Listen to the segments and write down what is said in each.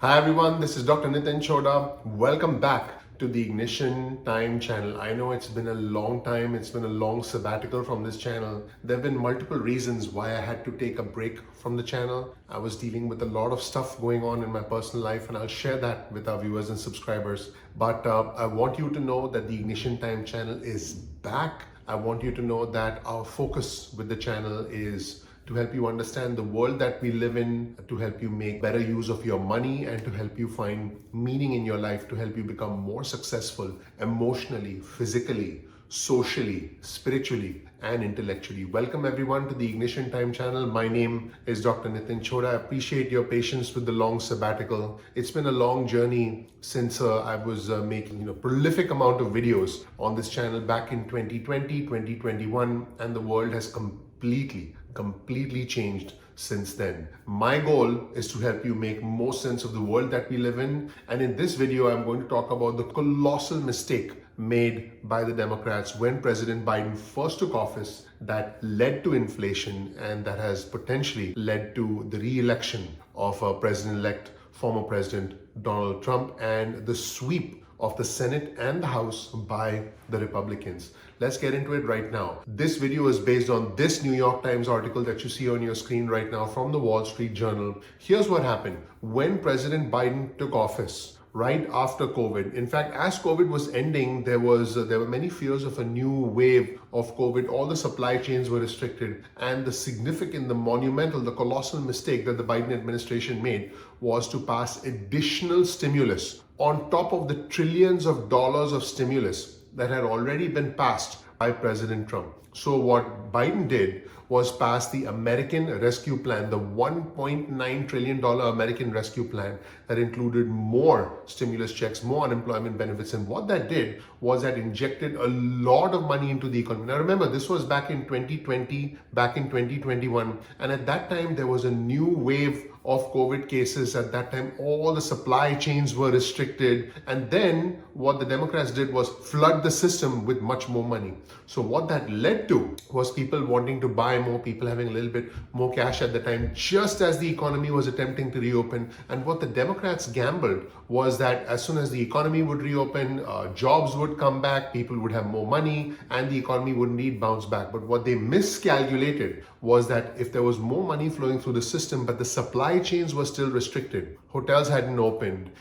Hi everyone, this is Dr. Nitin Choda. Welcome back to the Ignition Time channel. I know it's been a long time, it's been a long sabbatical from this channel. There have been multiple reasons why I had to take a break from the channel. I was dealing with a lot of stuff going on in my personal life, and I'll share that with our viewers and subscribers. But I want you to know that the Ignition Time channel is back. I want you to know that our focus with the channel is to help you understand the world that we live in, to help you make better use of your money, and to help you find meaning in your life, to help you become more successful emotionally, physically, socially, spiritually, and intellectually. Welcome everyone to the Ignition Time channel. My name is Dr. Nitin Choda. I appreciate your patience with the long sabbatical. It's been a long journey since I was making prolific amount of videos on this channel back in 2020, 2021, and the world has completely changed since then. My goal is to help you make more sense of the world that we live in. And in this video, I'm going to talk about the colossal mistake made by the Democrats when President Biden first took office that led to inflation and that has potentially led to the re-election of President-elect former President Donald Trump and the sweep of the Senate and the House by the Republicans. Let's get into it right now. This video is based on this New York Times article that you see on your screen right now from the Wall Street Journal. Here's what happened. When President Biden took office, right after COVID. In fact, as COVID was ending, there were many fears of a new wave of COVID. All the supply chains were restricted, and the monumental, the colossal mistake that the Biden administration made was to pass additional stimulus on top of the trillions of dollars of stimulus that had already been passed by President Trump. So what Biden did was pass the American Rescue Plan, the $1.9 trillion American Rescue Plan that included more stimulus checks, more unemployment benefits. And what that did was that injected a lot of money into the economy. Now remember, this was back in 2020, back in 2021. And at that time, there was a new wave of COVID cases. At that time, all the supply chains were restricted. And then what the Democrats did was flood the system with much more money. So what that led to was people wanting to buy more, people having a little bit more cash at the time, just as the economy was attempting to reopen. And what the Democrats gambled was that as soon as the economy would reopen, jobs would come back, people would have more money, and the economy would need bounce back. But what they miscalculated was that if there was more money flowing through the system, but the supply chains were still restricted, hotels hadn't opened,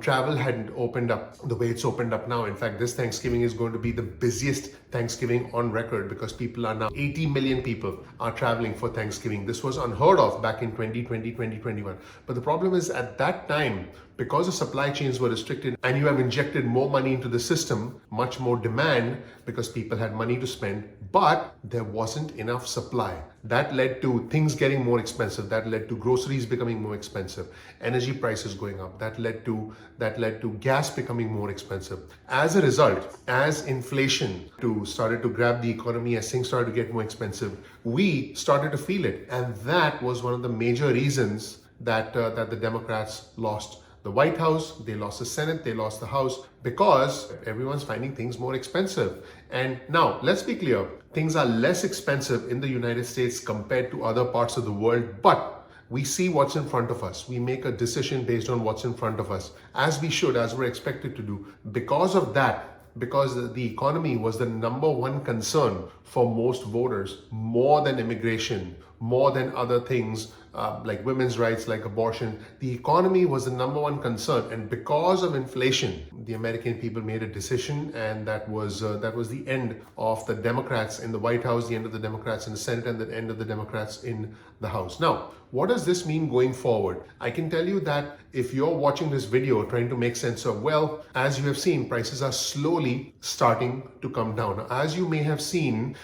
travel hadn't opened up the way it's opened up now. In fact, this Thanksgiving is going to be the busiest Thanksgiving on record because 80 million people are traveling for Thanksgiving. This was unheard of back in 2020, 2021. But the problem is at that time, because the supply chains were restricted and you have injected more money into the system, much more demand because people had money to spend, but there wasn't enough supply. That led to things getting more expensive. That led to groceries becoming more expensive, energy prices going up. That led to gas becoming more expensive. As a result, as inflation started to grab the economy, as things started to get more expensive, we started to feel it. And that was one of the major reasons that the Democrats lost the White House, they lost the Senate, they lost the House, because everyone's finding things more expensive. And now, let's be clear, things are less expensive in the United States compared to other parts of the world, but we see what's in front of us. We make a decision based on what's in front of us, as we should, as we're expected to do. Because of that, because the economy was the number one concern for most voters, more than immigration, more than other things like women's rights, like abortion. The economy was the number one concern, and because of inflation, the American people made a decision, and that was the end of the Democrats in the White House, the end of the Democrats in the Senate, and the end of the Democrats in the House. Now, what does this mean going forward? I can tell you that if you're watching this video trying to make sense of, well, as you have seen, prices are slowly starting to come down. As you may have seen,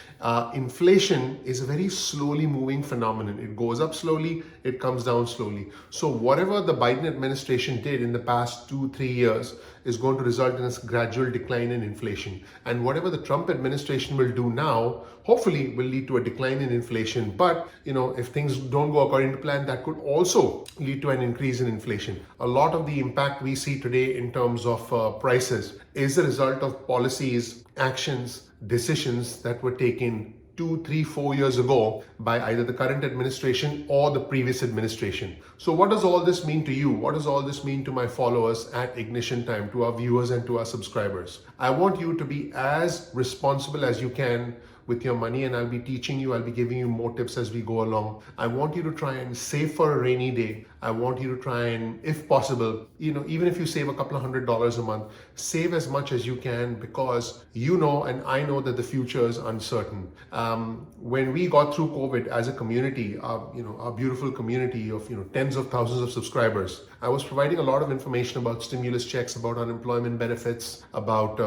inflation is a very slowly moving phenomenon. It goes up slowly, it comes down slowly. So whatever the Biden administration did in the past 2-3 years is going to result in a gradual decline in inflation. And whatever the Trump administration will do now, hopefully will lead to a decline in inflation. But, if things don't go according to plan, that could also lead to an increase in inflation. A lot of the impact we see today in terms of prices is a result of policies, actions, decisions that were taken 2, 3, 4 years ago by either the current administration or the previous administration. So what does all this mean to you? What does all this mean to my followers at Ignition Time, to our viewers and to our subscribers? I want you to be as responsible as you can with your money, and I'll be teaching you, I'll be giving you more tips as we go along. I want you to try and save for a rainy day. I want you to try and, if possible, even if you save a couple of $100s a month, save as much as you can, because you know, and I know, that the future is uncertain. When we got through COVID as a community, our beautiful community of tens of thousands of subscribers, I was providing a lot of information about stimulus checks, about unemployment benefits, about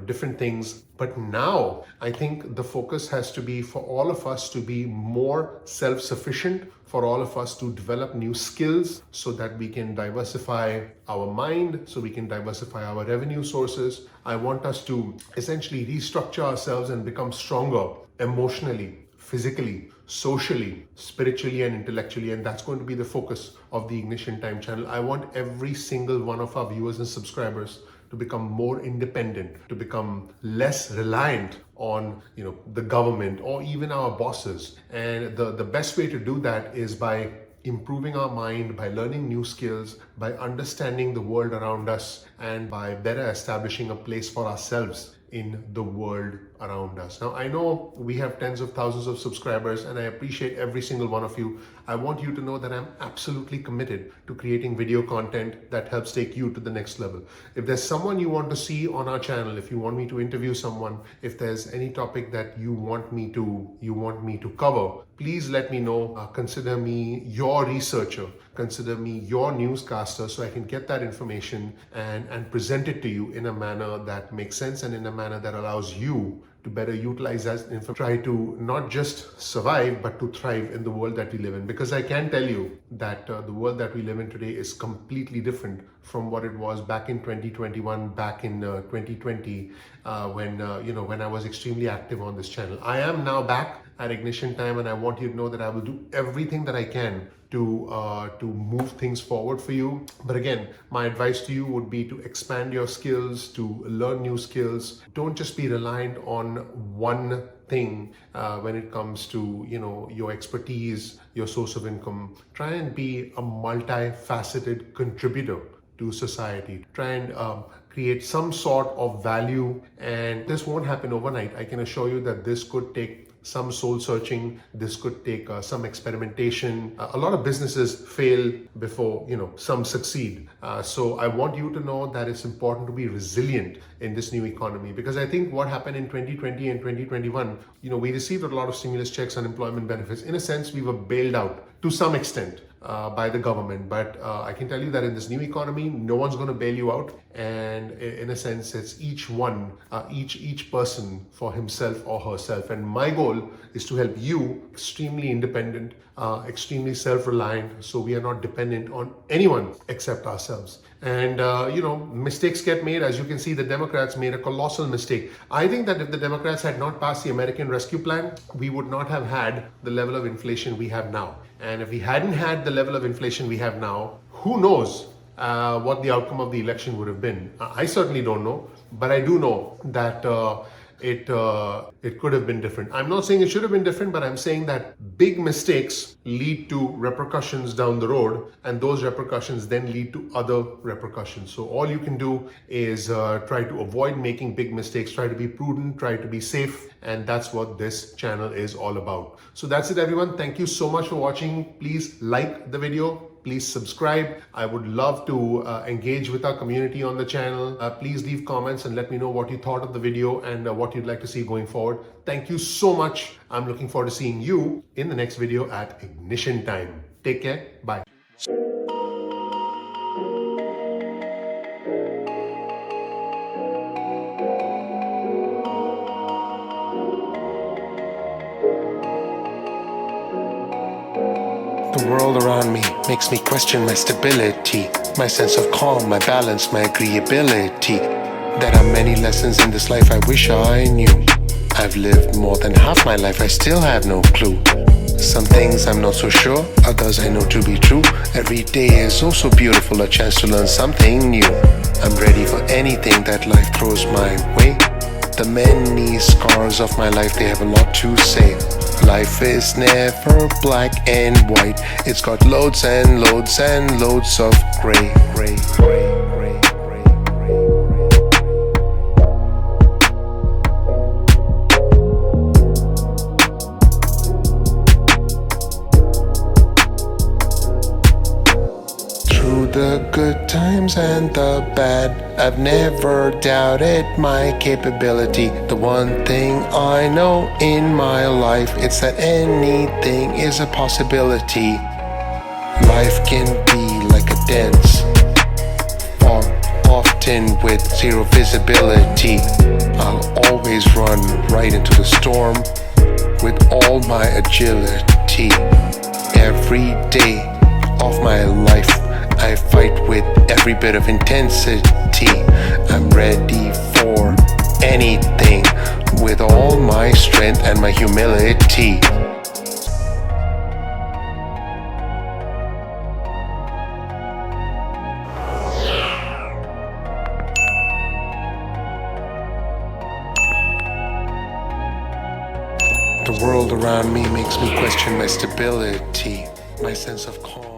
different things. But now I think the focus has to be for all of us to be more self-sufficient, for all of us to develop new skills so that we can diversify our mind, so we can diversify our revenue sources. I want us to essentially restructure ourselves and become stronger emotionally, physically, socially, spiritually, and intellectually. And that's going to be the focus of the Ignition Time channel. I want every single one of our viewers and subscribers to become more independent, to become less reliant on the government or even our bosses. And the best way to do that is by improving our mind, by learning new skills, by understanding the world around us, and by better establishing a place for ourselves in the world around us. Now, I know we have tens of thousands of subscribers, and I appreciate every single one of you. I want you to know that I'm absolutely committed to creating video content that helps take you to the next level. If there's someone you want to see on our channel, if you want me to interview someone, if there's any topic that you want me to cover, please let me know. Consider me your researcher. Consider me your newscaster, so I can get that information and present it to you in a manner that makes sense and in a manner that allows you to better utilize that information. Try to not just survive, but to thrive in the world that we live in. Because I can tell you that the world that we live in today is completely different from what it was back in 2021, back in 2020, when I was extremely active on this channel. I am now back at Ignition Time, and I want you to know that I will do everything that I can to move things forward for you. But again, my advice to you would be to expand your skills, to learn new skills. Don't just be reliant on one thing when it comes to your expertise, your source of income. Try and be a multifaceted contributor to society. Try and create some sort of value, and this won't happen overnight. I can assure you that this could take some soul searching. This could take some experimentation. A lot of businesses fail before some succeed. So I want you to know that it's important to be resilient in this new economy, because I think what happened in 2020 and 2021, we received a lot of stimulus checks, unemployment benefits. In a sense, we were bailed out to some extent by the government, but I can tell you that in this new economy, no one's going to bail you out, and in a sense, it's each person for himself or herself. And my goal is to help you extremely independent, extremely self-reliant, so we are not dependent on anyone except ourselves. And mistakes get made. As you can see, the Democrats made a colossal mistake. I think that if the Democrats had not passed the American Rescue Plan, we would not have had the level of inflation we have now. And if we hadn't had the level of inflation we have now, who knows what the outcome of the election would have been. I certainly don't know, but I do know that it could have been different. I'm not saying it should have been different, but I'm saying that big mistakes lead to repercussions down the road, and those repercussions then lead to other repercussions. So all you can do is try to avoid making big mistakes, try to be prudent, try to be safe, and that's what this channel is all about. So that's it, everyone. Thank you so much for watching. Please like the video. Please subscribe. I would love to engage with our community on the channel. Please leave comments and let me know what you thought of the video and what you'd like to see going forward. Thank you so much. I'm looking forward to seeing you in the next video at Ignition Time. Take care. Bye. The world around me makes me question my stability, my sense of calm, my balance, my agreeability. There are many lessons in this life I wish I knew. I've lived more than half my life, I still have no clue. Some things I'm not so sure, others I know to be true. Every day is also beautiful, a chance to learn something new. I'm ready for anything that life throws my way. The many scars of my life, they have a lot to say. Life is never black and white. It's got loads and loads and loads of gray, gray, gray, gray, gray, gray. Through the good times and the bad, I've never doubted my capability. The one thing I know in my life, it's that anything is a possibility. Life can be like a dance, or often with zero visibility. I'll always run right into the storm with all my agility. Every day of my life, I fight with every bit of intensity. I'm ready for anything with all my strength and my humility. The world around me makes me question my stability, my sense of calm.